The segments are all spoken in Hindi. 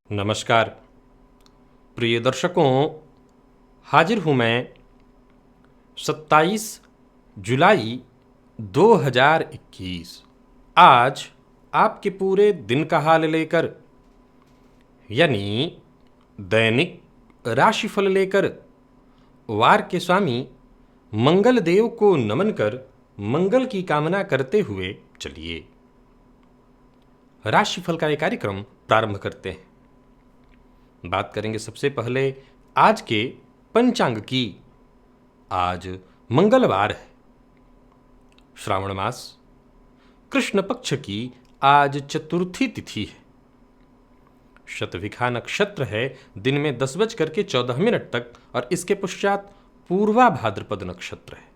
नमस्कार प्रिय दर्शकों, हाजिर हूँ मैं 27 जुलाई 2021। आज आपके पूरे दिन का हाल लेकर, यानी दैनिक राशिफल लेकर, वार के स्वामी मंगल देव को नमन कर मंगल की कामना करते हुए चलिए राशिफल का ये कार्यक्रम प्रारंभ करते हैं। बात करेंगे सबसे पहले आज के पंचांग की। आज मंगलवार है, श्रावण मास, कृष्ण पक्ष की आज चतुर्थी तिथि है। शतभिखा नक्षत्र है दिन में 10:14 तक और इसके पश्चात पूर्वा भाद्रपद नक्षत्र है।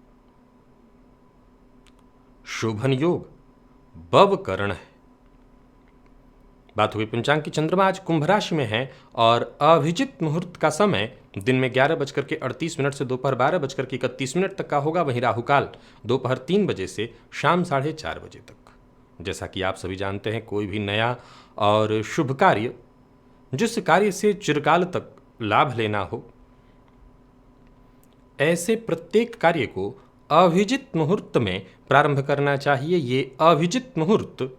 शोभन योग बव करण है। बात हुई पंचांग की। चंद्रमा आज कुंभ राशि में है और अभिजित मुहूर्त का समय दिन में 11:38 से दोपहर 12:31 तक का होगा। वहीं राहुकाल दोपहर 3 बजे से शाम 4:30 बजे तक। जैसा कि आप सभी जानते हैं, कोई भी नया और शुभ कार्य, जिस कार्य से चिरकाल तक लाभ लेना हो, ऐसे प्रत्येक कार्य को अभिजित मुहूर्त में प्रारंभ करना चाहिए। ये अभिजित मुहूर्त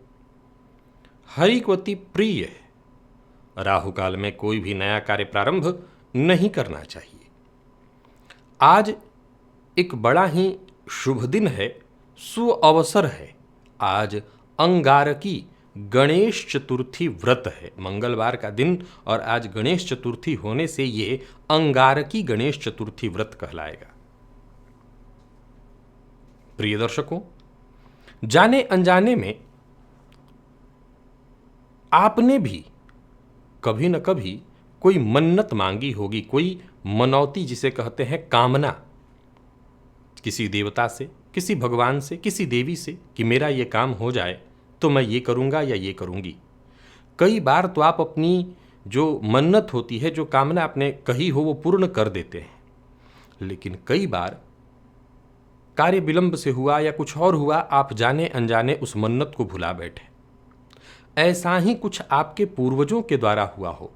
हरिक्वती प्रिय है। राहुकाल में कोई भी नया कार्य प्रारंभ नहीं करना चाहिए। आज एक बड़ा ही शुभ दिन है, सुअवसर है। आज अंगारकी गणेश चतुर्थी व्रत है। मंगलवार का दिन और आज गणेश चतुर्थी होने से ये अंगारकी गणेश चतुर्थी व्रत कहलाएगा। प्रिय दर्शकों, जाने अनजाने में आपने भी कभी न कभी कोई मन्नत मांगी होगी, कोई मनौती जिसे कहते हैं कामना, किसी देवता से, किसी भगवान से, किसी देवी से कि मेरा ये काम हो जाए तो मैं ये करूँगा या ये करूँगी। कई बार तो आप अपनी जो मन्नत होती है, जो कामना आपने कही हो, वो पूर्ण कर देते हैं, लेकिन कई बार कार्य विलंब से हुआ या कुछ और हुआ, आप जाने अनजाने उस मन्नत को भुला बैठे। ऐसा ही कुछ आपके पूर्वजों के द्वारा हुआ हो,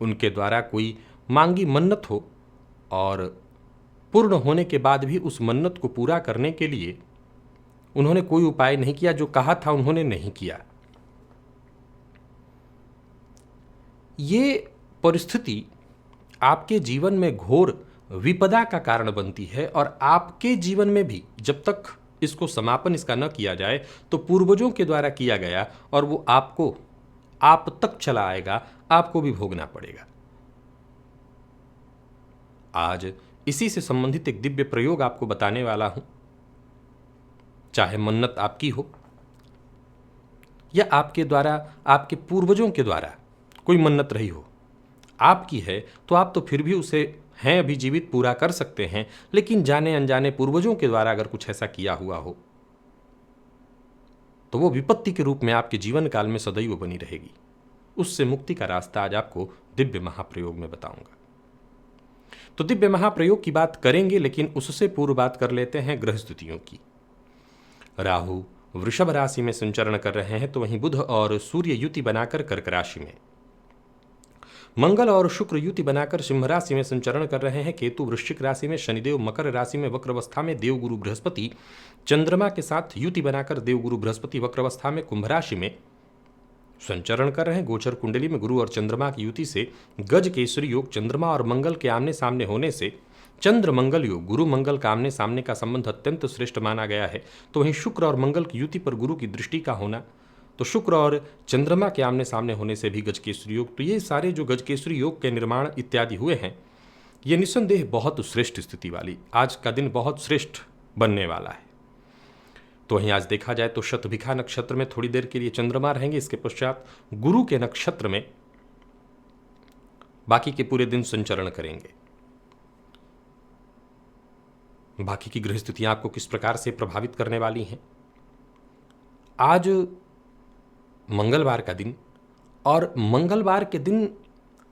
उनके द्वारा कोई मांगी मन्नत हो और पूर्ण होने के बाद भी उस मन्नत को पूरा करने के लिए उन्होंने कोई उपाय नहीं किया, जो कहा था उन्होंने नहीं किया। ये परिस्थिति आपके जीवन में घोर विपदा का कारण बनती है और आपके जीवन में भी जब तक इसको समापन इसका न किया जाए तो पूर्वजों के द्वारा किया गया और वो आपको आप तक चला आएगा, आपको भी भोगना पड़ेगा। आज इसी से संबंधित एक दिव्य प्रयोग आपको बताने वाला हूं। चाहे मन्नत आपकी हो या आपके द्वारा, आपके पूर्वजों के द्वारा कोई मन्नत रही हो, आपकी है तो आप तो फिर भी उसे हैं अभी जीवित पूरा कर सकते हैं, लेकिन जाने अनजाने पूर्वजों के द्वारा अगर कुछ ऐसा किया हुआ हो तो वो विपत्ति के रूप में आपके जीवन काल में सदैव बनी रहेगी। उससे मुक्ति का रास्ता आज आपको दिव्य महाप्रयोग में बताऊंगा। तो दिव्य महाप्रयोग की बात करेंगे, लेकिन उससे पूर्व बात कर लेते हैं ग्रह स्थितियों की। राहु वृषभ राशि में संचरण कर रहे हैं, तो वहीं बुध और सूर्य युति बनाकर कर्क राशि में, मंगल और शुक्र युति बनाकर सिंह राशि में संचरण कर रहे हैं, केतु वृश्चिक राशि में, शनिदेव मकर राशि में वक्रावस्था में, देवगुरु बृहस्पति चंद्रमा के साथ युति बनाकर देवगुरु बृहस्पति वक्रावस्था में कुंभ राशि में संचरण कर रहे हैं। गोचर कुंडली में गुरु और चंद्रमा की युति से गज केसरी योग, चंद्रमा और मंगल के आमने सामने होने से चंद्र मंगल योग, गुरु मंगल का आमने सामने का संबंध अत्यंत श्रेष्ठ माना गया है। तो वहीं शुक्र और मंगल की युति पर गुरु की दृष्टि का होना, तो शुक्र और चंद्रमा के आमने सामने होने से भी गजकेसरी योग। तो ये सारे जो गजकेसरी योग के निर्माण इत्यादि हुए हैं, ये निस्संदेह बहुत श्रेष्ठ स्थिति वाली, आज का दिन बहुत श्रेष्ठ बनने वाला है। तो वहीं आज देखा जाए तो शतभिखा नक्षत्र में थोड़ी देर के लिए चंद्रमा रहेंगे, इसके पश्चात गुरु के नक्षत्र में बाकी के पूरे दिन संचरण करेंगे। बाकी की ग्रह स्थितियां आपको किस प्रकार से प्रभावित करने वाली हैं? आज मंगलवार का दिन, और मंगलवार के दिन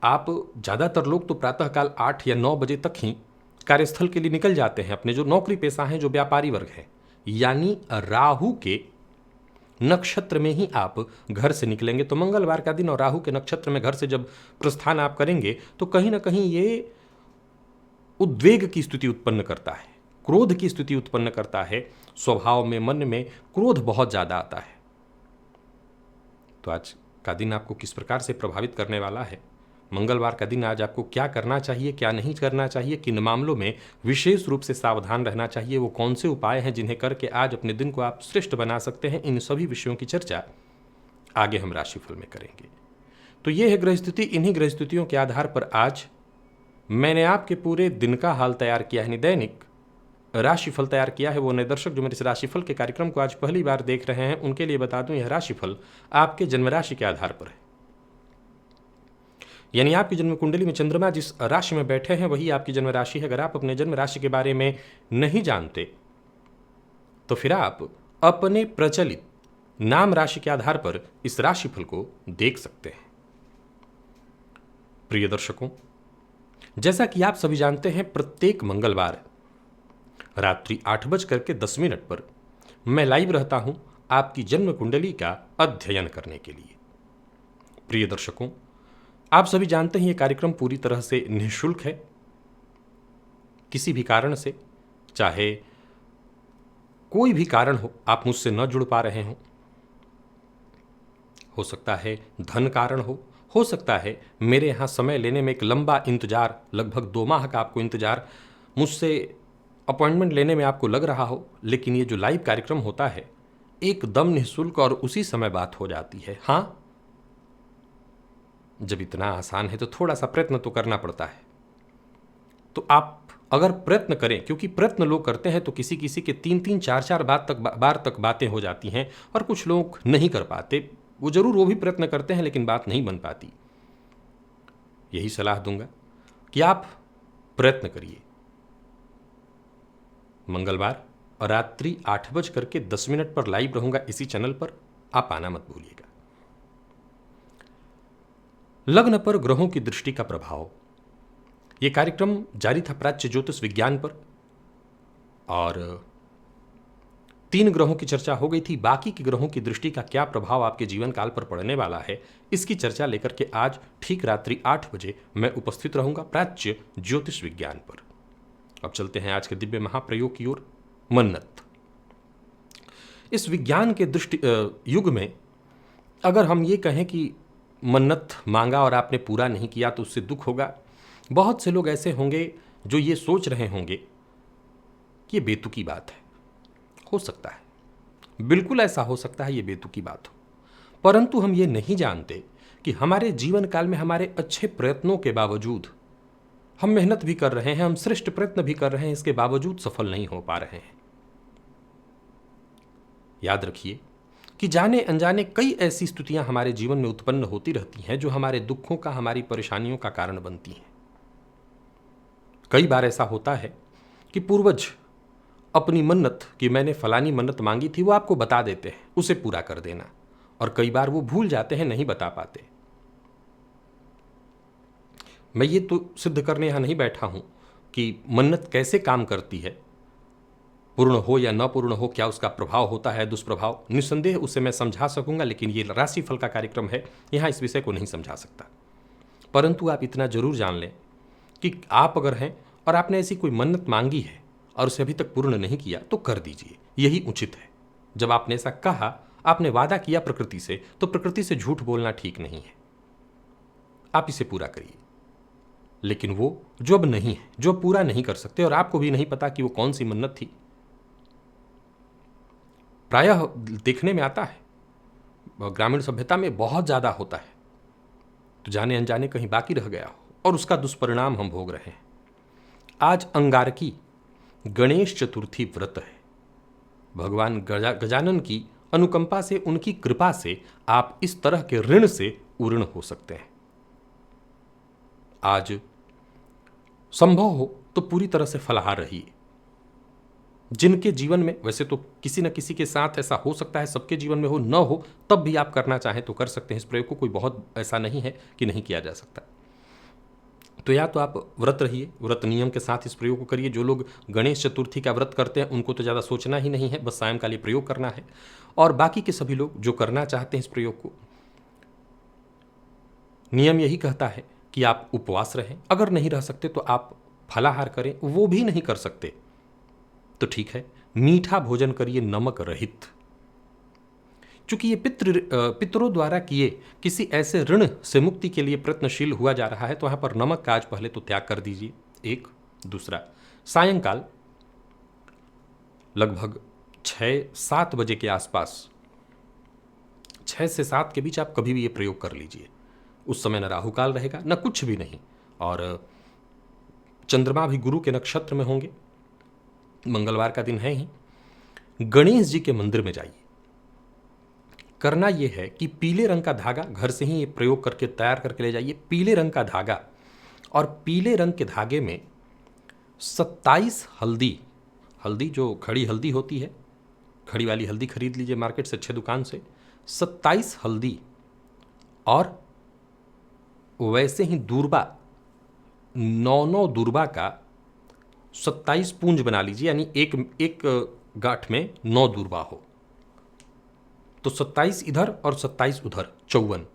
आप ज़्यादातर लोग तो प्रातःकाल 8 या 9 बजे तक ही कार्यस्थल के लिए निकल जाते हैं। अपने जो नौकरी पेशा हैं, जो व्यापारी वर्ग हैं, यानी राहु के नक्षत्र में ही आप घर से निकलेंगे। तो मंगलवार का दिन और राहु के नक्षत्र में घर से जब प्रस्थान आप करेंगे तो कहीं ना कहीं ये उद्वेग की स्थिति उत्पन्न करता है, क्रोध की स्थिति उत्पन्न करता है। स्वभाव में, मन में क्रोध बहुत ज्यादा आता है। तो आज का दिन आपको किस प्रकार से प्रभावित करने वाला है, मंगलवार का दिन आज आपको क्या करना चाहिए, क्या नहीं करना चाहिए, किन मामलों में विशेष रूप से सावधान रहना चाहिए, वो कौन से उपाय हैं जिन्हें करके आज अपने दिन को आप श्रेष्ठ बना सकते हैं, इन सभी विषयों की चर्चा आगे हम राशिफल में करेंगे। तो ये है ग्रह स्थिति। इन्हीं ग्रह स्थितियों के आधार पर आज मैंने आपके पूरे दिन का हाल तैयार किया है, दैनिक राशिफल तैयार किया है। वो नए दर्शक जो मेरे इस राशिफल के कार्यक्रम को आज पहली बार देख रहे हैं उनके लिए बता दूं, यह राशिफल आपके जन्म राशि के आधार पर है। यानी आपकी जन्म कुंडली में चंद्रमा जिस राशि में बैठे हैं वही आपकी जन्म राशि है। अगर आप अपने जन्म राशि के बारे में नहीं जानते तो फिर आप अपने प्रचलित नाम राशि के आधार पर इस राशिफल को देख सकते हैं। प्रिय दर्शकों, जैसा कि आप सभी जानते हैं, प्रत्येक मंगलवार रात्रि 8:10 पर मैं लाइव रहता हूं आपकी जन्म कुंडली का अध्ययन करने के लिए। प्रिय दर्शकों, आप सभी जानते हैं ये कार्यक्रम पूरी तरह से निःशुल्क है। किसी भी कारण से, चाहे कोई भी कारण आप मुझसे न जुड़ पा रहे हो सकता है धन कारण हो सकता है मेरे यहाँ समय लेने में एक लंबा इंतजार, लगभग 2 माह का आपको इंतजार मुझसे अपॉइंटमेंट लेने में आपको लग रहा हो, लेकिन ये जो लाइव कार्यक्रम होता है एकदम निःशुल्क और उसी समय बात हो जाती है। हाँ, जब इतना आसान है तो थोड़ा सा प्रयत्न तो करना पड़ता है। तो आप अगर प्रयत्न करें, क्योंकि प्रयत्न लोग करते हैं तो किसी किसी के 3-3, 4-4 बार तक बातें हो जाती हैं और कुछ लोग नहीं कर पाते। वो भी प्रयत्न करते हैं लेकिन बात नहीं बन पाती। यही सलाह दूंगा कि आप प्रयत्न करिए। मंगलवार और रात्रि 8:10 पर लाइव रहूंगा इसी चैनल पर, आप आना मत भूलिएगा। लग्न पर ग्रहों की दृष्टि का प्रभाव, यह कार्यक्रम जारी था प्राच्य ज्योतिष विज्ञान पर और 3 ग्रहों की चर्चा हो गई थी। बाकी के ग्रहों की दृष्टि का क्या प्रभाव आपके जीवन काल पर पड़ने वाला है, इसकी चर्चा लेकर के आज ठीक रात्रि 8 बजे मैं उपस्थित रहूंगा प्राच्य ज्योतिष विज्ञान पर। अब चलते हैं आज के दिव्य महाप्रयोग की ओर। मन्नत। इस विज्ञान के युग में अगर हम ये कहें कि मन्नत मांगा और आपने पूरा नहीं किया तो उससे दुख होगा, बहुत से लोग ऐसे होंगे जो ये सोच रहे होंगे कि ये बेतुकी बात है। हो सकता है, बिल्कुल ऐसा हो सकता है ये बेतुकी बात हो, परंतु हम ये नहीं जानते कि हमारे जीवन काल में हमारे अच्छे प्रयत्नों के बावजूद, हम मेहनत भी कर रहे हैं, हम श्रेष्ठ प्रयत्न भी कर रहे हैं, इसके बावजूद सफल नहीं हो पा रहे हैं। याद रखिए कि जाने अनजाने कई ऐसी स्थितियां हमारे जीवन में उत्पन्न होती रहती हैं जो हमारे दुखों का, हमारी परेशानियों का कारण बनती हैं। कई बार ऐसा होता है कि पूर्वज अपनी मन्नत, कि मैंने फलानी मन्नत मांगी थी, वो आपको बता देते हैं, उसे पूरा कर देना, और कई बार वो भूल जाते हैं, नहीं बता पाते। मैं ये तो सिद्ध करने यहां नहीं बैठा हूं कि मन्नत कैसे काम करती है, पूर्ण हो या न पूर्ण हो, क्या उसका प्रभाव होता है, दुष्प्रभाव, निस्संदेह उसे मैं समझा सकूंगा, लेकिन ये राशिफल का कार्यक्रम है, यहां इस विषय को नहीं समझा सकता। परंतु आप इतना जरूर जान लें कि आप अगर हैं और आपने ऐसी कोई मन्नत मांगी है और उसे अभी तक पूर्ण नहीं किया तो कर दीजिए, यही उचित है। जब आपने ऐसा कहा, आपने वादा किया प्रकृति से, तो प्रकृति से झूठ बोलना ठीक नहीं है। आप इसे पूरा करिए। लेकिन वो जो अब नहीं है, जो पूरा नहीं कर सकते, और आपको भी नहीं पता कि वो कौन सी मन्नत थी, प्रायः देखने में आता है, ग्रामीण सभ्यता में बहुत ज्यादा होता है, तो जाने अनजाने कहीं बाकी रह गया हो और उसका दुष्परिणाम हम भोग रहे हैं। आज अंगारकी गणेश चतुर्थी व्रत है। भगवान गजानन की अनुकंपा से, उनकी कृपा से आप इस तरह के ऋण से उऋण हो सकते हैं। आज संभव हो तो पूरी तरह से फलाहार रहिए। जिनके जीवन में, वैसे तो किसी न किसी के साथ ऐसा हो सकता है, सबके जीवन में हो न हो, तब भी आप करना चाहें तो कर सकते हैं इस प्रयोग को, कोई बहुत ऐसा नहीं है कि नहीं किया जा सकता। तो या तो आप व्रत रहिए, व्रत नियम के साथ इस प्रयोग को करिए। जो लोग गणेश चतुर्थी का व्रत करते हैं उनको तो ज़्यादा सोचना ही नहीं है, बस सायंकाल ये प्रयोग करना है। और बाकी के सभी लोग जो करना चाहते हैं इस प्रयोग को, नियम यही कहता है कि आप उपवास रहें। अगर नहीं रह सकते तो आप फलाहार करें, वो भी नहीं कर सकते तो ठीक है, मीठा भोजन करिए नमक रहित। चूंकि ये पितरों द्वारा किए किसी ऐसे ऋण से मुक्ति के लिए प्रयत्नशील हुआ जा रहा है, तो वहां पर नमक का आज पहले तो त्याग कर दीजिए। एक दूसरा, सायंकाल लगभग 6-7 बजे के आसपास, 6 से 7 के बीच आप कभी भी ये प्रयोग कर लीजिए। उस समय न राहुकाल रहेगा न कुछ भी नहीं, और चंद्रमा भी गुरु के नक्षत्र में होंगे, मंगलवार का दिन है ही। गणेश जी के मंदिर में जाइए। करना यह है कि पीले रंग का धागा घर से ही ये प्रयोग करके तैयार करके ले जाइए। पीले रंग का धागा, और पीले रंग के धागे में 27 हल्दी जो खड़ी हल्दी होती है, खड़ी वाली हल्दी खरीद लीजिए मार्केट से, अच्छे दुकान से। 27 हल्दी और वैसे ही दूर्बा, 9 दूर्बा का 27 पूंज बना लीजिए, यानी एक गांठ में 9 दूर्बा हो, तो 27 इधर और 27 उधर, 54।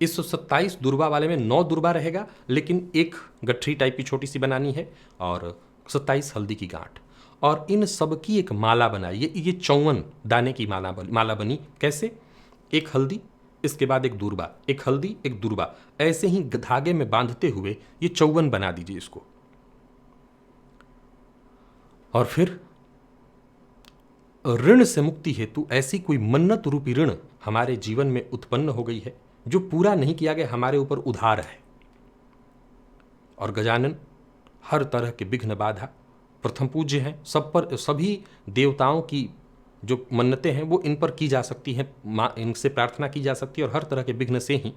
इस 27 दूर्बा वाले में 9 दूर्बा रहेगा, लेकिन एक गठरी टाइप की छोटी सी बनानी है, और 27 हल्दी की गांठ, और इन सब की एक माला बनाइए। ये 54 दाने की माला बनी। कैसे? एक हल्दी, इसके बाद एक दूर्बा, एक हल्दी एक दूर्बा, ऐसे ही धागे में बांधते हुए ये 54 बना दीजिए इसको। और फिर ऋण से मुक्ति हेतु ऐसी कोई मन्नत रूपी ऋण हमारे जीवन में उत्पन्न हो गई है जो पूरा नहीं किया गया, हमारे ऊपर उधार है। और गजानन हर तरह के विघ्न बाधा प्रथम पूज्य हैं, सब पर, सभी देवताओं की जो मन्नतें हैं वो इन पर की जा सकती हैं, इनसे प्रार्थना की जा सकती है, और हर तरह के विघ्न से ही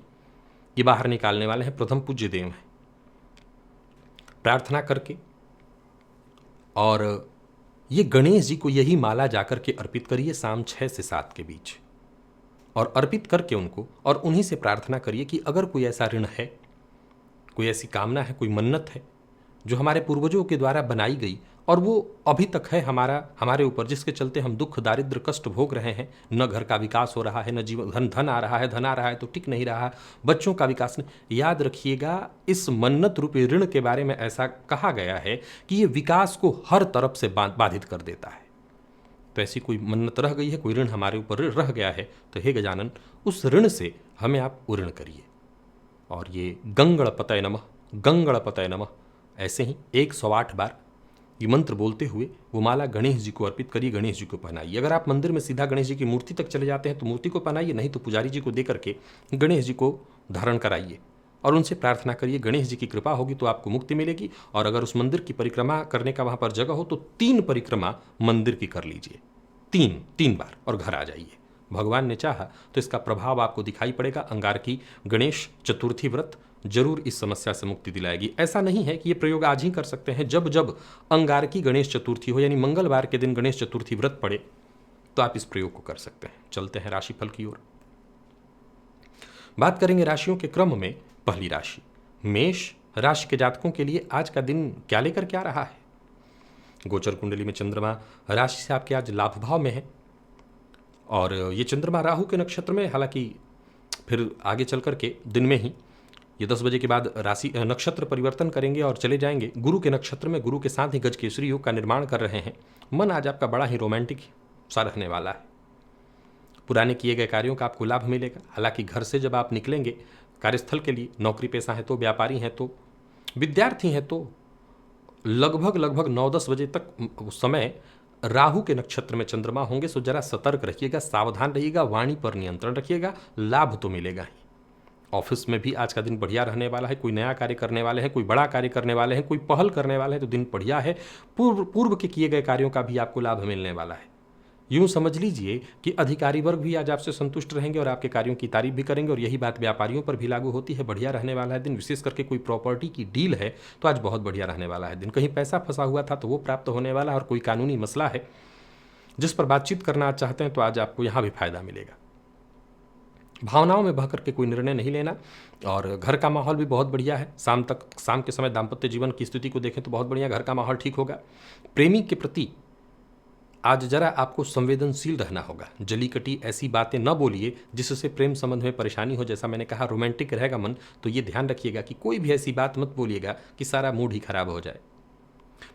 ये बाहर निकालने वाले हैं, प्रथम पूज्य देव हैं। प्रार्थना करके और ये गणेश जी को यही माला जाकर के अर्पित करिए शाम 6 से 7 के बीच, और अर्पित करके उनको, और उन्हीं से प्रार्थना करिए कि अगर कोई ऐसा ऋण है, कोई ऐसी कामना है, कोई मन्नत है जो हमारे पूर्वजों के द्वारा बनाई गई और वो अभी तक है हमारे ऊपर, जिसके चलते हम दुख दारिद्र कष्ट भोग रहे हैं, न घर का विकास हो रहा है, न जीवन धन आ रहा है तो टिक नहीं रहा, बच्चों का विकास नहीं। याद रखिएगा, इस मन्नत रूपी ऋण के बारे में ऐसा कहा गया है कि ये विकास को हर तरफ से बाधित कर देता है। तो ऐसी कोई मन्नत रह गई है, कोई ऋण हमारे ऊपर रह गया है, तो हे गजानन उस ऋण से हमें आप उऋण करिए। और ये गंगणपतये नमः, गंगणपतये नमः, ऐसे ही 108 बार ये मंत्र बोलते हुए वो माला गणेश जी को अर्पित करिए, गणेश जी को पहनाइए। अगर आप मंदिर में सीधा गणेश जी की मूर्ति तक चले जाते हैं तो मूर्ति को पहनाइए, नहीं तो पुजारी जी को दे करके गणेश जी को धारण कराइए और उनसे प्रार्थना करिए। गणेश जी की कृपा होगी तो आपको मुक्ति मिलेगी। और अगर उस मंदिर की परिक्रमा करने का वहाँ पर जगह हो तो 3 परिक्रमा मंदिर की कर लीजिए, 3 बार, और घर आ जाइए। भगवान ने चाहा तो इसका प्रभाव आपको दिखाई पड़ेगा। अंगारकी गणेश चतुर्थी व्रत जरूर इस समस्या से मुक्ति दिलाएगी। ऐसा नहीं है कि ये प्रयोग आज ही कर सकते हैं, जब जब अंगारकी गणेश चतुर्थी हो, यानी मंगलवार के दिन गणेश चतुर्थी व्रत पड़े, तो आप इस प्रयोग को कर सकते हैं। चलते हैं राशिफल की ओर। बात करेंगे राशियों के क्रम में। पहली राशि मेष राशि के जातकों के लिए आज का दिन क्या लेकर क्या रहा है? गोचर कुंडली में चंद्रमा राशि से आपके आज लाभ भाव में है, और ये चंद्रमा राहु के नक्षत्र में, हालांकि फिर आगे चल करके दिन में ही ये 10 बजे के बाद राशि नक्षत्र परिवर्तन करेंगे और चले जाएंगे गुरु के नक्षत्र में। गुरु के साथ ही गजकेसरी योग का निर्माण कर रहे हैं। मन आज आपका बड़ा ही रोमांटिक सा रहने वाला है। पुराने किए गए कार्यों का आपको लाभ मिलेगा। हालांकि घर से जब आप निकलेंगे कार्यस्थल के लिए, नौकरी पेशा है तो, व्यापारी हैं तो, विद्यार्थी हैं तो, लगभग 9-10 बजे तक उस समय राहु के नक्षत्र में चंद्रमा होंगे। सो जरा सतर्क रखिएगा, सावधान रहिएगा, वाणी पर नियंत्रण रखिएगा, लाभ तो मिलेगा ही। ऑफिस में भी आज का दिन बढ़िया रहने वाला है। कोई नया कार्य करने वाले हैं, कोई बड़ा कार्य करने वाले हैं, कोई पहल करने वाले हैं तो दिन बढ़िया है। पूर्व के किए गए कार्यों का भी आपको लाभ मिलने वाला है। यूं समझ लीजिए कि अधिकारी वर्ग भी आज आपसे संतुष्ट रहेंगे और आपके कार्यों की तारीफ भी करेंगे, और यही बात व्यापारियों पर भी लागू होती है। बढ़िया रहने वाला है दिन। विशेष करके कोई प्रॉपर्टी की डील है तो आज बहुत बढ़िया रहने वाला है दिन। कहीं पैसा फंसा हुआ था तो वो प्राप्त होने वाला है, और कोई कानूनी मसला है जिस पर बातचीत करना चाहते हैं तो आज आपको यहाँ भी फायदा मिलेगा। भावनाओं में बह करके कोई निर्णय नहीं लेना। और घर का माहौल भी बहुत बढ़िया है। शाम के समय दाम्पत्य जीवन की स्थिति को देखें तो बहुत बढ़िया, घर का माहौल ठीक होगा। प्रेमी के प्रति आज जरा आपको संवेदनशील रहना होगा। जली कटी ऐसी बातें न बोलिए जिससे प्रेम संबंध में परेशानी हो। जैसा मैंने कहा, रोमांटिक रहेगा मन तो ये ध्यान रखिएगा कि कोई भी ऐसी बात मत बोलिएगा कि सारा मूड ही खराब हो जाए।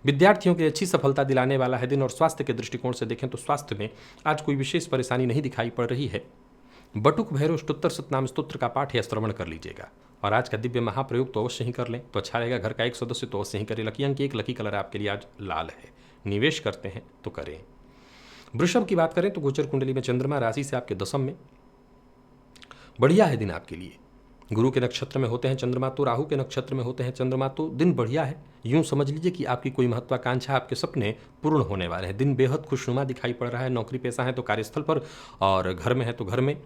विद्यार्थियों की अच्छी सफलता दिलाने वाला है दिन। और स्वास्थ्य के दृष्टिकोण से देखें तो स्वास्थ्य में आज कोई विशेष परेशानी नहीं दिखाई पड़ रही है। बटुक भैरव अष्टोत्तर शतनाम स्तोत्र का पाठ या श्रवण कर लीजिएगा। और आज का दिव्य महाप्रयोग तो अवश्य ही कर लें तो अच्छा रहेगा। घर का एक सदस्य तो अवश्य ही करें। लकी अंक 1, लकी कलर आपके लिए आज लाल है। निवेश करते हैं तो करें। वृषभ की बात करें तो गोचर कुंडली में चंद्रमा राशि से आपके दशम में, बढ़िया है दिन आपके लिए। गुरु के नक्षत्र में होते हैं चंद्रमा तो, राहु के नक्षत्र में होते हैं चंद्रमा तो दिन बढ़िया है। यूं समझ लीजिए कि आपकी कोई महत्वाकांक्षा, आपके सपने पूर्ण होने वाले हैं। दिन बेहद खुशनुमा दिखाई पड़ रहा है। नौकरी पेशा है तो कार्यस्थल पर, और घर में है तो घर में,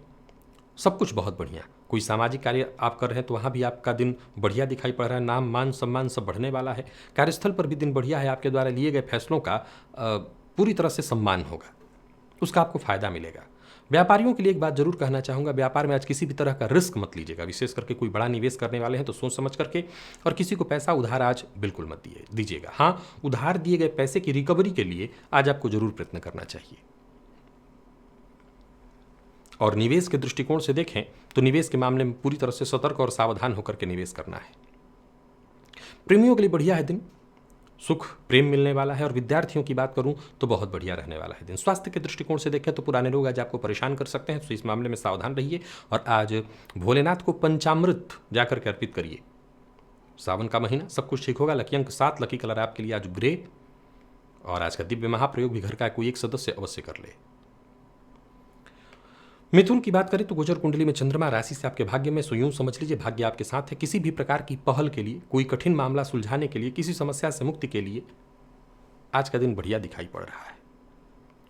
सब कुछ बहुत बढ़िया। कोई सामाजिक कार्य आप कर रहे हैं तो वहाँ भी आपका दिन बढ़िया दिखाई पड़ रहा है। नाम मान सम्मान सब बढ़ने वाला है। कार्यस्थल पर भी दिन बढ़िया है। आपके द्वारा लिए गए फैसलों का पूरी तरह से सम्मान होगा, उसका आपको फायदा मिलेगा। व्यापारियों के लिए एक बात जरूर कहना चाहूँगा, व्यापार में आज किसी भी तरह का रिस्क मत लीजिएगा। विशेष करके कोई बड़ा निवेश करने वाले हैं तो सोच समझ करके, और किसी को पैसा उधार आज बिल्कुल मत दीजिएगा। हाँ, उधार दिए गए पैसे की रिकवरी के लिए आज आपको जरूर प्रयत्न करना चाहिए। और निवेश के दृष्टिकोण से देखें तो निवेश के मामले में पूरी तरह से सतर्क और सावधान होकर के निवेश करना है। प्रेमियों के लिए बढ़िया है दिन, सुख प्रेम मिलने वाला है। और विद्यार्थियों की बात करूं तो बहुत बढ़िया रहने वाला है दिन। स्वास्थ्य के दृष्टिकोण से देखें तो पुराने रोग आज आपको परेशान कर सकते हैं, तो इस मामले में सावधान रहिए। और आज भोलेनाथ को पंचामृत जाकर के अर्पित करिए। सावन का महीना, सब कुछ ठीक होगा। लकी अंक 7, लकी कलर आपके लिए आज ग्रे। और आज का दिव्य महाप्रयोग भी घर का कोई एक सदस्य अवश्य कर ले। मिथुन की बात करें तो गोचर कुंडली में चंद्रमा राशि से आपके भाग्य में, सो यूं समझ लीजिए भाग्य आपके साथ है। किसी भी प्रकार की पहल के लिए, कोई कठिन मामला सुलझाने के लिए, किसी समस्या से मुक्ति के लिए आज का दिन बढ़िया दिखाई पड़ रहा है।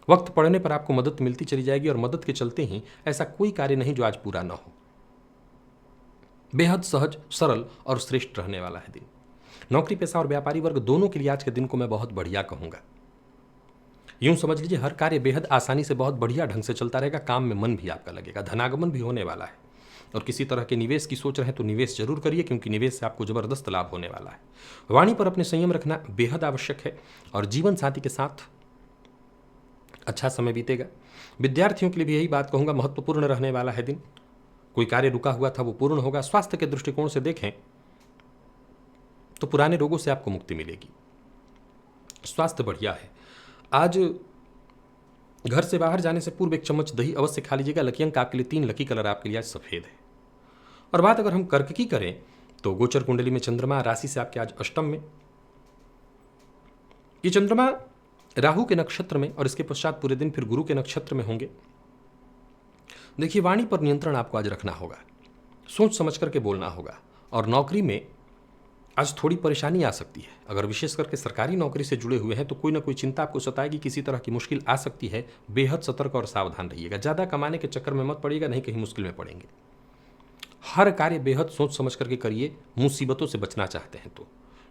वक्त पड़ने पर आपको मदद मिलती चली जाएगी। और मदद के चलते ही ऐसा कोई कार्य नहीं जो आज पूरा न हो। बेहद सहज, सरल और श्रेष्ठ रहने वाला है दिन। नौकरी पेशा और व्यापारी वर्ग दोनों के लिए आज के दिन को मैं बहुत बढ़िया कहूंगा। यूं समझ लीजिए हर कार्य बेहद आसानी से बहुत बढ़िया ढंग से चलता रहेगा। काम में मन भी आपका लगेगा। धनागमन भी होने वाला है। और किसी तरह के निवेश की सोच रहे हैं तो निवेश जरूर करिए, क्योंकि निवेश से आपको जबरदस्त लाभ होने वाला है। वाणी पर अपने संयम रखना बेहद आवश्यक है। और जीवन साथी के साथ अच्छा समय बीतेगा। विद्यार्थियों के लिए भी यही बात कहूंगा, महत्वपूर्ण रहने वाला है दिन। कोई कार्य रुका हुआ था वो पूर्ण होगा। स्वास्थ्य के दृष्टिकोण से देखें तो पुराने रोगों से आपको मुक्ति मिलेगी। स्वास्थ्य बढ़िया है। आज घर से बाहर जाने से पूर्व 1 चम्मच दही अवश्य खा लीजिएगा। लकी अंक आपके लिए 3, लकी कलर आपके लिए आज सफेद है। और बात अगर हम कर्क की करें तो गोचर कुंडली में चंद्रमा राशि से आपके आज अष्टम में। ये चंद्रमा राहु के नक्षत्र में और इसके पश्चात पूरे दिन फिर गुरु के नक्षत्र में होंगे। देखिए, वाणी पर नियंत्रण आपको आज रखना होगा। सोच समझ करके बोलना होगा। और नौकरी में आज थोड़ी परेशानी आ सकती है। अगर विशेष करके सरकारी नौकरी से जुड़े हुए हैं तो कोई ना कोई चिंता आपको सताएगी। किसी तरह की मुश्किल आ सकती है। बेहद सतर्क और सावधान रहिएगा। ज़्यादा कमाने के चक्कर में मत पड़िएगा, नहीं कहीं मुश्किल में पड़ेंगे। हर कार्य बेहद सोच समझ करके करिए, मुसीबतों से बचना चाहते हैं तो।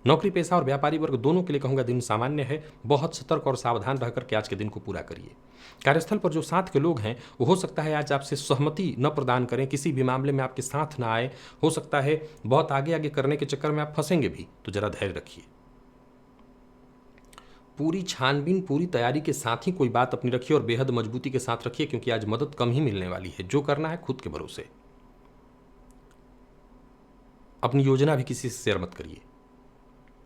नौकरी पेशा और व्यापारी वर्ग दोनों के लिए कहूँगा दिन सामान्य है। बहुत सतर्क और सावधान रह करके आज के दिन को पूरा करिए। कार्यस्थल पर जो साथ के लोग हैं वो हो सकता है आज आपसे सहमति न प्रदान करें, किसी भी मामले में आपके साथ ना आए। हो सकता है बहुत आगे आगे करने के चक्कर में आप फंसेंगे भी, तो जरा धैर्य रखिए। पूरी छानबीन, पूरी तैयारी के साथ ही कोई बात अपनी रखिए और बेहद मजबूती के साथ रखिए, क्योंकि आज मदद कम ही मिलने वाली है। जो करना है खुद के भरोसे। अपनी योजना भी किसी से शेयर मत करिए।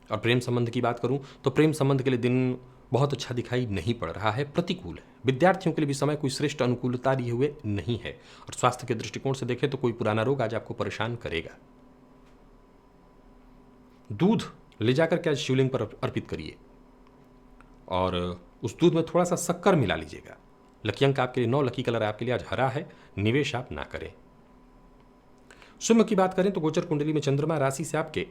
और प्रेम संबंध की बात करूं तो प्रेम संबंध के लिए दिन बहुत अच्छा दिखाई नहीं पड़ रहा है, प्रतिकूल है। विद्यार्थियों के लिए भी समय कोई श्रेष्ठ अनुकूलता लिए हुए नहीं है। और स्वास्थ्य के दृष्टिकोण से देखें तो कोई पुराना रोग आज आपको परेशान करेगा। दूध ले जाकर के आज शिवलिंग पर अर्पित करिए। और उस दूध में थोड़ा सा शक्कर मिला लीजिएगा। लकी अंक आपके लिए 9, लकी कलर आपके लिए आज हरा है। निवेश आप ना करें। सिंह की बात करें तो गोचर कुंडली में चंद्रमा राशि से आपके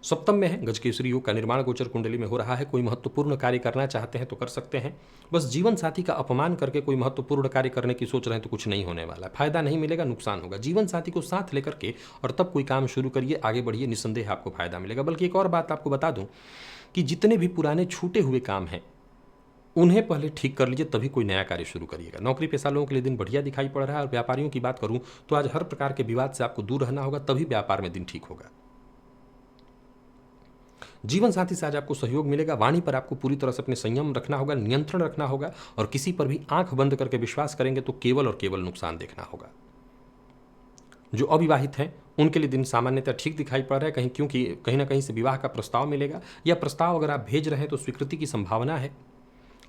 सप्तम में है। गजकेसरी योग का निर्माण गोचर कुंडली में हो रहा है। कोई महत्वपूर्ण कार्य करना चाहते हैं तो कर सकते हैं। बस जीवन साथी का अपमान करके कोई महत्वपूर्ण कार्य करने की सोच रहे हैं तो कुछ नहीं होने वाला। फायदा नहीं मिलेगा, नुकसान होगा। जीवन साथी को साथ लेकर के और तब कोई काम शुरू करिए, आगे बढ़िए, निस्संदेह आपको फायदा मिलेगा। बल्कि एक और बात आपको बता दूं कि जितने भी पुराने छूटे हुए काम हैं उन्हें पहले ठीक कर लीजिए, तभी कोई नया कार्य शुरू करिएगा। नौकरी पेशा लोगों के लिए दिन बढ़िया दिखाई पड़ रहा है। और व्यापारियों की बात करूं तो आज हर प्रकार के विवाद से आपको दूर रहना होगा, तभी व्यापार में दिन ठीक होगा। जीवन साथी से आज आपको सहयोग मिलेगा। वाणी पर आपको पूरी तरह से अपने संयम रखना होगा, नियंत्रण रखना होगा, और किसी पर भी आंख बंद करके विश्वास करेंगे तो केवल और केवल नुकसान देखना होगा। जो अविवाहित हैं उनके लिए दिन सामान्यतः ठीक दिखाई पड़ रहा है, क्योंकि कहीं ना कहीं से विवाह का प्रस्ताव मिलेगा, या प्रस्ताव अगर आप भेज रहे हैं तो स्वीकृति की संभावना है।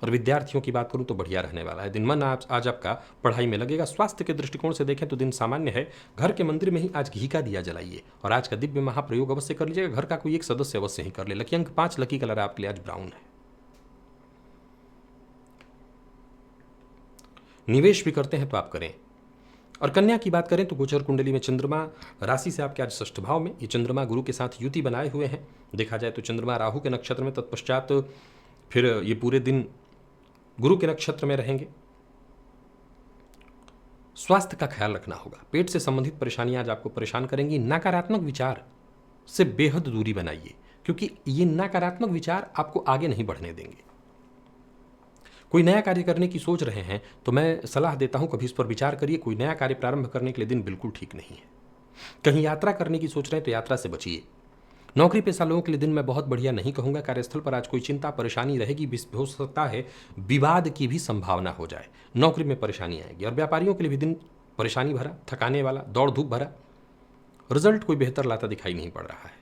और विद्यार्थियों की बात करूं तो बढ़िया रहने वाला है दिन। मन आज आपका पढ़ाई में लगेगा। स्वास्थ्य के दृष्टिकोण से देखें तो दिन सामान्य है। घर के मंदिर में ही आज घी का दिया जलाइए, और आज का दिव्य महाप्रयोग अवश्य कर लीजिएगा। घर का कोई एक सदस्य अवश्य ही कर ले। लकी अंक 5, लकी कलर आपके लिए आज ब्राउन है। निवेश भी करते हैं तो आप करें। और कन्या की बात करें तो गोचर कुंडली में चंद्रमा राशि से आपके आज षष्ठ भाव में, ये चंद्रमा गुरु के साथ युति बनाए हुए हैं। देखा जाए तो चंद्रमा राहु के नक्षत्र में, तत्पश्चात फिर ये पूरे दिन गुरु के नक्षत्र में रहेंगे। स्वास्थ्य का ख्याल रखना होगा। पेट से संबंधित परेशानियां आज आपको परेशान करेंगी। नकारात्मक विचार से बेहद दूरी बनाइए, क्योंकि ये नकारात्मक विचार आपको आगे नहीं बढ़ने देंगे। कोई नया कार्य करने की सोच रहे हैं तो मैं सलाह देता हूं कभी इस पर विचार करिए। कोई नया कार्य प्रारंभ करने के लिए दिन बिल्कुल ठीक नहीं है। कहीं यात्रा करने की सोच रहे हैं तो यात्रा से बचिए। नौकरी पेशा लोगों के लिए दिन मैं बहुत बढ़िया नहीं कहूंगा। कार्यस्थल पर आज कोई चिंता परेशानी रहेगी, हो सकता है विवाद की भी संभावना हो जाए, नौकरी में परेशानी आएगी। और व्यापारियों के लिए भी दिन परेशानी भरा, थकाने वाला, दौड़ धूप भरा, रिजल्ट कोई बेहतर लाता दिखाई नहीं पड़ रहा है।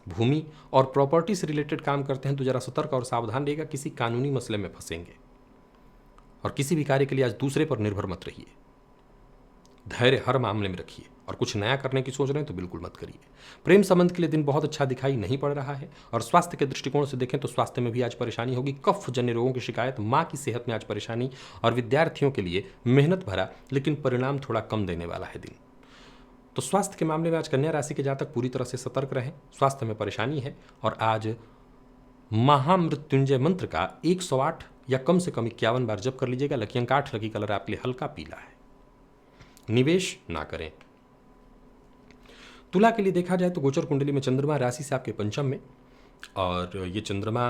भूमि और प्रॉपर्टी से रिलेटेड काम करते हैं तो जरा सतर्क और सावधान रहेगा, किसी कानूनी मसले में फंसेंगे। और किसी भी कार्य के लिए आज दूसरे पर निर्भर मत रहिए। धैर्य हर मामले में रखिए। और कुछ नया करने की सोच रहे हैं तो बिल्कुल मत करिए। प्रेम संबंध के लिए दिन बहुत अच्छा दिखाई नहीं पड़ रहा है। और स्वास्थ्य के दृष्टिकोण से देखें तो स्वास्थ्य में भी आज परेशानी होगी। कफ जन्य रोगों की शिकायत, माँ की सेहत में आज परेशानी। और विद्यार्थियों के लिए मेहनत भरा लेकिन परिणाम थोड़ा कम देने वाला है दिन। तो स्वास्थ्य के मामले में आज कन्या राशि के जातक पूरी तरह से सतर्क रहें। स्वास्थ्य में परेशानी है। और आज महामृत्युंजय मंत्र का 108 या कम से कम 51 बार जप कर लीजिएगा। लकी अंक 8, लकी कलर आपके लिए हल्का पीला है। निवेश ना करें। तुला के लिए देखा जाए तो गोचर कुंडली में चंद्रमा राशि से आपके पंचम में, और ये चंद्रमा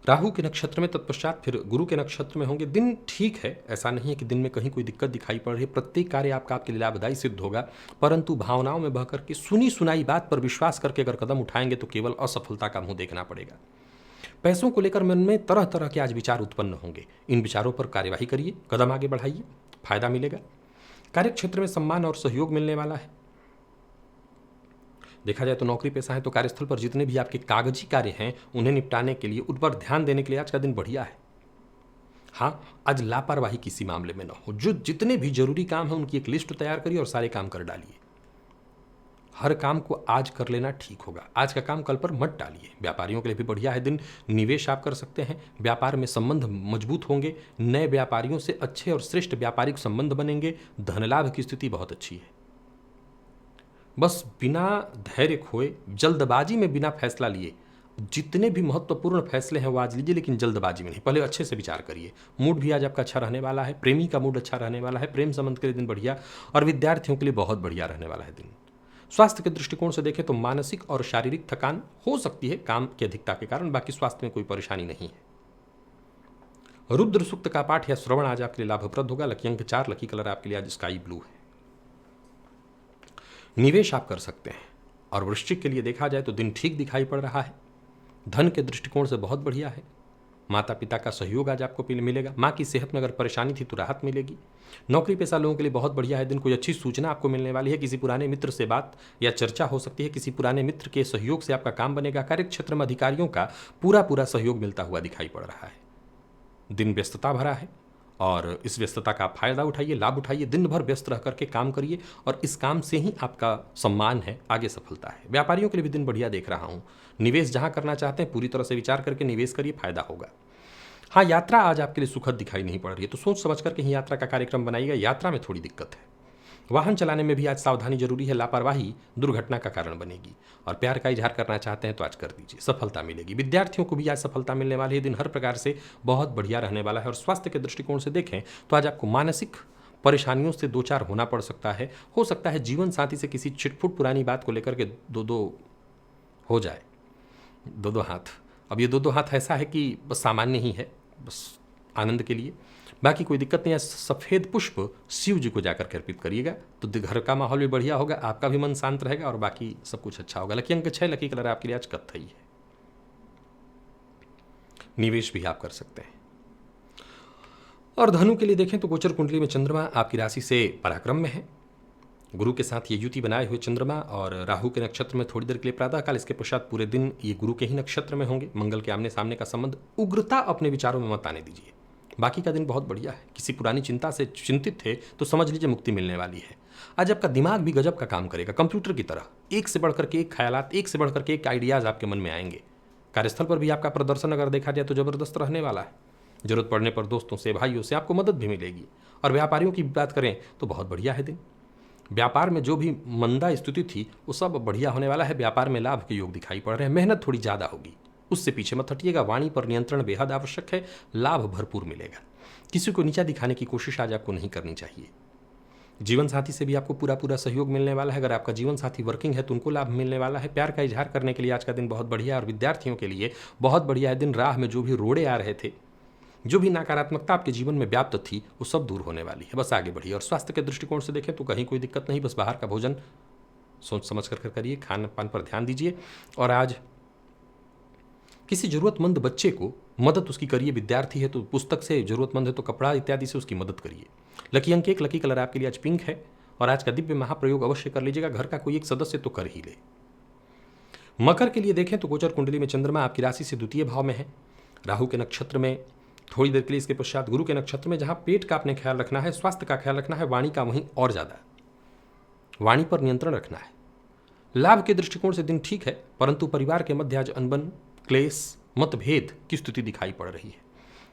राहु के नक्षत्र में, तत्पश्चात फिर गुरु के नक्षत्र में होंगे। दिन ठीक है, ऐसा नहीं है कि दिन में कहीं कोई दिक्कत दिखाई पड़ रही है। प्रत्येक कार्य आपके लिए लाभदायी सिद्ध होगा, परंतु भावनाओं में बह करके सुनी सुनाई बात पर विश्वास करके अगर कदम उठाएंगे तो केवल असफलता का मुंह देखना पड़ेगा। पैसों को लेकर मन में तरह तरह के आज विचार उत्पन्न होंगे। इन विचारों पर कार्यवाही करिए, कदम आगे बढ़ाइए, फायदा मिलेगा। कार्य क्षेत्र में सम्मान और सहयोग मिलने वाला है। देखा जाए तो नौकरी पेशा है तो कार्यस्थल पर जितने भी आपके कागजी कार्य हैं उन्हें निपटाने के लिए, उन पर ध्यान देने के लिए आज का दिन बढ़िया है। हाँ, आज लापरवाही किसी मामले में ना हो। जो जितने भी जरूरी काम है उनकी एक लिस्ट तैयार करिए और सारे काम कर डालिए। हर काम को आज कर लेना ठीक होगा। आज का काम कल पर मत टालिए। व्यापारियों के लिए भी बढ़िया है दिन। निवेश आप कर सकते हैं। व्यापार में संबंध मजबूत होंगे। नए व्यापारियों से अच्छे और श्रेष्ठ व्यापारिक संबंध बनेंगे। धन लाभ की स्थिति बहुत अच्छी है। बस बिना धैर्य खोए, जल्दबाजी में बिना फैसला लिए, जितने भी महत्वपूर्ण फैसले हैं वो आज लीजिए, लेकिन जल्दबाजी में नहीं। पहले अच्छे से विचार करिए। मूड भी आज आपका अच्छा रहने वाला है। प्रेमी का मूड अच्छा रहने वाला है। प्रेम संबंध के लिए दिन बढ़िया, और विद्यार्थियों के लिए बहुत बढ़िया रहने वाला है दिन। स्वास्थ्य के दृष्टिकोण से देखें तो मानसिक और शारीरिक थकान हो सकती है काम की अधिकता के कारण, बाकी स्वास्थ्य में कोई परेशानी नहीं है। रुद्र सूक्त का पाठ या श्रवण आज आपके लिए लाभप्रद होगा। लकी अंक 4, लकी कलर आपके लिए आज स्काई ब्लू है। निवेश आप कर सकते हैं। और वृश्चिक के लिए देखा जाए तो दिन ठीक दिखाई पड़ रहा है। धन के दृष्टिकोण से बहुत बढ़िया है। माता पिता का सहयोग आज आपको मिलेगा। माँ की सेहत में अगर परेशानी थी तो राहत मिलेगी। नौकरी पेशा लोगों के लिए बहुत बढ़िया है दिन। कोई अच्छी सूचना आपको मिलने वाली है। किसी पुराने मित्र से बात या चर्चा हो सकती है। किसी पुराने मित्र के सहयोग से आपका काम बनेगा। कार्य क्षेत्र में अधिकारियों का पूरा सहयोग मिलता हुआ दिखाई पड़ रहा है। दिन व्यस्तता भरा है और इस व्यस्तता का फायदा उठाइए, लाभ उठाइए। दिन भर व्यस्त रह करके काम करिए और इस काम से ही आपका सम्मान है, आगे सफलता है। व्यापारियों के लिए भी दिन बढ़िया देख रहा हूं। निवेश जहां करना चाहते हैं पूरी तरह से विचार करके निवेश करिए, फायदा होगा। हाँ, यात्रा आज आपके लिए सुखद दिखाई नहीं पड़ रही है, तो सोच समझ करके ही यात्रा का कार्यक्रम बनाइएगा। यात्रा में थोड़ी दिक्कत है। वाहन चलाने में भी आज सावधानी जरूरी है। लापरवाही दुर्घटना का कारण बनेगी। और प्यार का इजहार करना चाहते हैं तो आज कर दीजिए, सफलता मिलेगी। विद्यार्थियों को भी आज सफलता मिलने वाली है। दिन हर प्रकार से बहुत बढ़िया रहने वाला है। और स्वास्थ्य के दृष्टिकोण से देखें तो आज आपको मानसिक परेशानियों से दो चार होना पड़ सकता है। हो सकता है जीवन साथी से किसी छिटपुट पुरानी बात को लेकर के दो हो जाए। दो हाथ। अब ये दो हाथ ऐसा है कि बस सामान्य ही है, बस आनंद के लिए। बाकी कोई दिक्कत नहीं है। सफ़ेद पुष्प शिव जी को जाकर के अर्पित करिएगा तो घर का माहौल भी बढ़िया होगा, आपका भी मन शांत रहेगा और बाकी सब कुछ अच्छा होगा। लकी अंक 6, लकी कलर आपके लिए आज कत्थई है। निवेश भी आप कर सकते हैं। और धनु के लिए देखें तो गोचर कुंडली में चंद्रमा आपकी राशि से पराक्रम में है। गुरु के साथ ये युति बनाए हुए चंद्रमा और राहु के नक्षत्र में थोड़ी देर के लिए प्रातःकाल, इसके पश्चात पूरे दिन ये गुरु के ही नक्षत्र में होंगे। मंगल के आमने सामने का संबंध। उग्रता अपने विचारों में मत आने दीजिए। बाकी का दिन बहुत बढ़िया है। किसी पुरानी चिंता से चिंतित थे तो समझ लीजिए मुक्ति मिलने वाली है। आज आपका दिमाग भी गजब का काम करेगा, कंप्यूटर की तरह। एक से बढ़कर के एक ख्यालात, एक से बढ़कर के एक आइडियाज आपके मन में आएंगे। कार्यस्थल पर भी आपका प्रदर्शन अगर देखा जाए तो जबरदस्त रहने वाला है। जरूरत पड़ने पर दोस्तों से, भाइयों से आपको मदद भी मिलेगी। और व्यापारियों की बात करें तो बहुत बढ़िया है दिन। व्यापार में जो भी मंदा स्थिति थी वो सब बढ़िया होने वाला है। व्यापार में लाभ के योग दिखाई पड़ रहे हैं। मेहनत थोड़ी ज़्यादा होगी, उससे पीछे मत हटिएगा। वाणी पर नियंत्रण बेहद आवश्यक है। लाभ भरपूर मिलेगा। किसी को नीचा दिखाने की कोशिश आज आपको नहीं करनी चाहिए। जीवन साथी से भी आपको पूरा सहयोग मिलने वाला है। अगर आपका जीवन साथी वर्किंग है तो उनको लाभ मिलने वाला है। प्यार का इजहार करने के लिए आज का दिन बहुत बढ़िया है। और विद्यार्थियों के लिए बहुत बढ़िया है दिन। राह में जो भी रोड़े आ रहे थे, जो भी नकारात्मकता आपके जीवन में व्याप्त थी, वो सब दूर होने वाली है। बस आगे बढ़िए। और स्वास्थ्य के दृष्टिकोण से देखें तो कहीं कोई दिक्कत नहीं। बस बाहर का भोजन सोच समझ कर करिए, खान पान पर ध्यान दीजिए। और आज किसी जरूरतमंद बच्चे को मदद उसकी करिए। विद्यार्थी है तो पुस्तक से, जरूरतमंद है तो कपड़ा इत्यादि से उसकी मदद करिए। लकी अंक 1, लकी कलर आपके लिए आज पिंक है। और आज का दिव्य महाप्रयोग अवश्य कर लीजिएगा। घर का कोई एक सदस्य तो कर ही ले। मकर के लिए देखें तो गोचर कुंडली में चंद्रमा आपकी राशि से द्वितीय भाव में है। राहु के नक्षत्र में थोड़ी देर के लिए, इसके पश्चात गुरु के नक्षत्र में। जहां पेट का आपने ख्याल रखना है, स्वास्थ्य का ख्याल रखना है, वाणी का वहीं और ज्यादा वाणी पर नियंत्रण रखना है। लाभ के दृष्टिकोण से दिन ठीक है, परंतु परिवार के मध्य आज अनबन, क्लेश, मतभेद की स्थिति दिखाई पड़ रही है।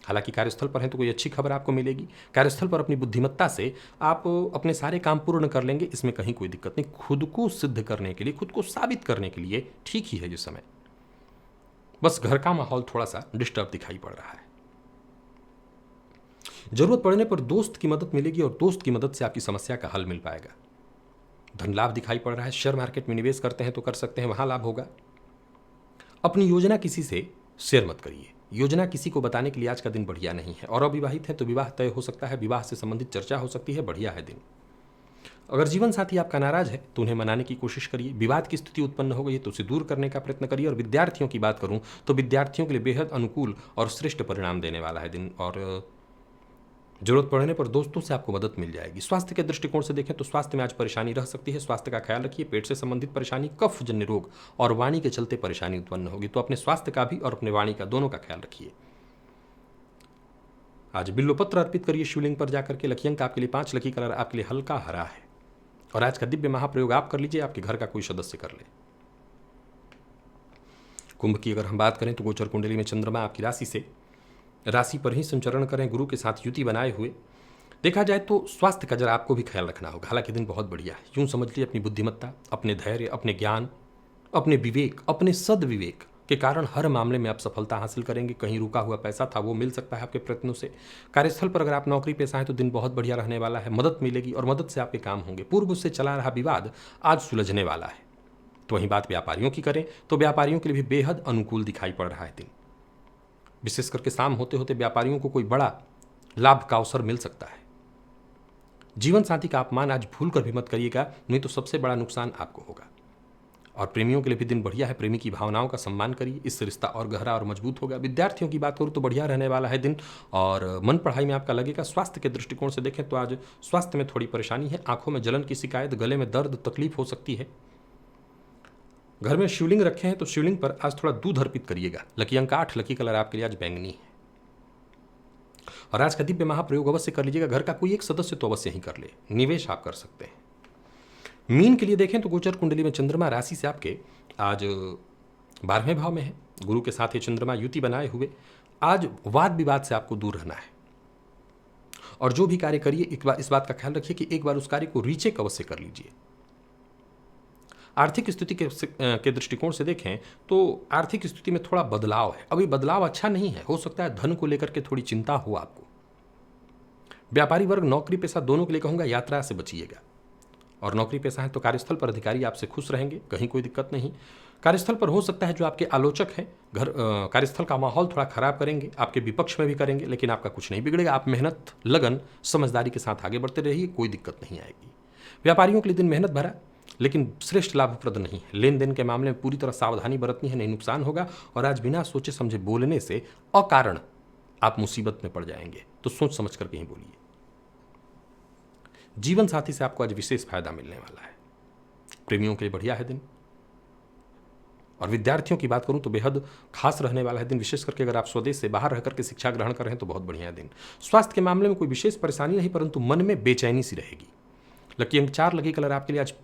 हालांकि कार्यस्थल पर है तो कोई अच्छी खबर आपको मिलेगी। कार्यस्थल पर अपनी बुद्धिमत्ता से आप अपने सारे काम पूर्ण कर लेंगे, इसमें कहीं कोई दिक्कत नहीं। खुद को सिद्ध करने के लिए, खुद को साबित करने के लिए ठीक ही है ये समय। बस घर का माहौल थोड़ा सा डिस्टर्ब दिखाई पड़ रहा है। जरूरत पड़ने पर दोस्त की मदद मिलेगी और दोस्त की मदद से आपकी समस्या का हल मिल पाएगा। धन लाभ दिखाई पड़ रहा है। शेयर मार्केट में निवेश करते हैं तो कर सकते हैं, वहां लाभ होगा। अपनी योजना किसी से शेयर मत करिए। योजना किसी को बताने के लिए आज का दिन बढ़िया नहीं है। और अविवाहित है तो विवाह तय हो सकता है। विवाह से संबंधित चर्चा हो सकती है। बढ़िया है दिन। अगर जीवन साथी आपका नाराज है तो उन्हें मनाने की कोशिश करिए। विवाद की स्थिति उत्पन्न हो गई है तो उसे दूर करने का प्रयत्न करिए। और विद्यार्थियों की बात करूं तो विद्यार्थियों के लिए बेहद अनुकूल और श्रेष्ठ परिणाम देने वाला है दिन। और जरूरत पड़ने पर दोस्तों से आपको मदद मिल जाएगी। स्वास्थ्य के दृष्टिकोण से देखें तो स्वास्थ्य में आज परेशानी रह सकती है। स्वास्थ्य का ख्याल रखिए। पेट से संबंधित परेशानी, कफ जन्य रोग और वाणी के चलते परेशानी उत्पन्न होगी। तो अपने स्वास्थ्य का भी और अपने वाणी का, दोनों का ख्याल रखिए। आज बिल्वपत्र अर्पित करिए शिवलिंग पर जाकर के। लकी अंक आपके लिए 5, लकी कलर आपके लिए हल्का हरा है। और आज का दिव्य महाप्रयोग आप कर लीजिए, आपके घर का कोई सदस्य कर ले। कुंभ की अगर हम बात करें तो गोचर कुंडली में चंद्रमा आपकी राशि पर ही संचरण करें, गुरु के साथ युति बनाए हुए। देखा जाए तो स्वास्थ्य का जरा आपको भी ख्याल रखना होगा। हालांकि दिन बहुत बढ़िया है। यूं समझ लीजिए अपनी बुद्धिमत्ता, अपने धैर्य, अपने ज्ञान, अपने विवेक, अपने सदविवेक के कारण हर मामले में आप सफलता हासिल करेंगे। कहीं रुका हुआ पैसा था वो मिल सकता है आपके प्रयत्नों से। कार्यस्थल पर अगर आप नौकरी पेशा हैं तो दिन बहुत बढ़िया रहने वाला है। मदद मिलेगी और मदद से आपके काम होंगे। पूर्व से चला रहा विवाद आज सुलझने वाला है। तो वहीं बात व्यापारियों की करें तो व्यापारियों के लिए भी बेहद अनुकूल दिखाई पड़ रहा है दिन। विशेष करके शाम होते होते व्यापारियों को कोई बड़ा लाभ का अवसर मिल सकता है। जीवन साथी का अपमान आज भूल कर भी मत करिएगा, नहीं तो सबसे बड़ा नुकसान आपको होगा। और प्रेमियों के लिए भी दिन बढ़िया है। प्रेमी की भावनाओं का सम्मान करिए, इससे रिश्ता और गहरा और मजबूत होगा। विद्यार्थियों की बात करूँ तो बढ़िया रहने वाला है दिन और मन पढ़ाई में आपका लगेगा। स्वास्थ्य के दृष्टिकोण से देखें तो आज स्वास्थ्य में थोड़ी परेशानी है। आंखों में जलन की शिकायत, गले में दर्द, तकलीफ हो सकती है। घर में शिवलिंग रखे हैं तो शिवलिंग पर आज थोड़ा दूध अर्पित करिएगा। लकी अंक 8, लकी कलर आपके लिए आज बैंगनी है। और आज का दिव्य महाप्रयोग अवश्य कर लीजिएगा। घर का कोई एक सदस्य तो अवश्य ही कर ले। निवेश आप कर सकते हैं। मीन के लिए देखें तो गोचर कुंडली में चंद्रमा राशि से आपके आज 12वें भाव में है। गुरु के साथ ये चंद्रमा युति बनाए हुए। आज वाद विवाद से आपको दूर रहना है। और जो भी कार्य करिए इस बात का ख्याल रखिए कि एक बार उस कार्य को रीचेक अवश्य कर लीजिए। आर्थिक स्थिति के दृष्टिकोण से देखें तो आर्थिक स्थिति में थोड़ा बदलाव है। अभी बदलाव अच्छा नहीं है। हो सकता है धन को लेकर के थोड़ी चिंता हो आपको। व्यापारी वर्ग, नौकरी पेशा दोनों के लिए कहूँगा यात्रा से बचिएगा। और नौकरी पेशा है तो कार्यस्थल पर अधिकारी आपसे खुश रहेंगे, कहीं कोई दिक्कत नहीं। कार्यस्थल पर हो सकता है जो आपके आलोचक हैं कार्यस्थल का माहौल थोड़ा खराब करेंगे, आपके विपक्ष में भी करेंगे, लेकिन आपका कुछ नहीं बिगड़ेगा। आप मेहनत, लगन, समझदारी के साथ आगे बढ़ते रहिए, कोई दिक्कत नहीं आएगी। व्यापारियों के लिए दिन मेहनत भरा लेकिन श्रेष्ठ लाभप्रद नहीं है। लेन देन के मामले में पूरी तरह सावधानी बरतनी है, नहीं नुकसान होगा। और आज बिना सोचे समझे बोलने से अकारण आप मुसीबत में पड़ जाएंगे, तो सोच समझ कर कहीं बोलिए। जीवन साथी से आपको आज विशेष फायदा मिलने वाला है। प्रेमियों के लिए बढ़िया है दिन। और विद्यार्थियों की बात करूं तो बेहद खास रहने वाला है दिन, विशेष करके अगर आप स्वदेश से बाहर रह करके शिक्षा ग्रहण कर रहे हैं तो बहुत बढ़िया दिन। स्वास्थ्य के मामले में कोई विशेष परेशानी नहीं, परंतु मन में बेचैनी सी रहेगी। लकी अंक 4, लकी कलर आपके लिए आज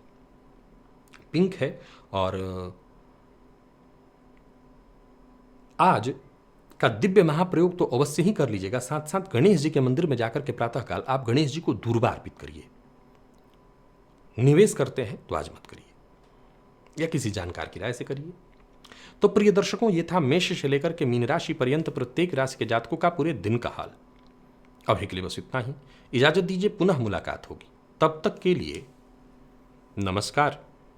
पिंक है। और आज का दिव्य महाप्रयोग तो अवश्य ही कर लीजिएगा। साथ साथ गणेश जी के मंदिर में जाकर के प्रातःकाल आप गणेश जी को दूर्वा अर्पित करिए। निवेश करते हैं तो आज मत करिए या किसी जानकार की राय से करिए। तो प्रिय दर्शकों, ये था मेष से लेकर के मीन राशि पर्यंत प्रत्येक राशि के जातकों का पूरे दिन का हाल। अभी के लिए बस इतना ही। इजाजत दीजिए, पुनः मुलाकात होगी। तब तक के लिए नमस्कार।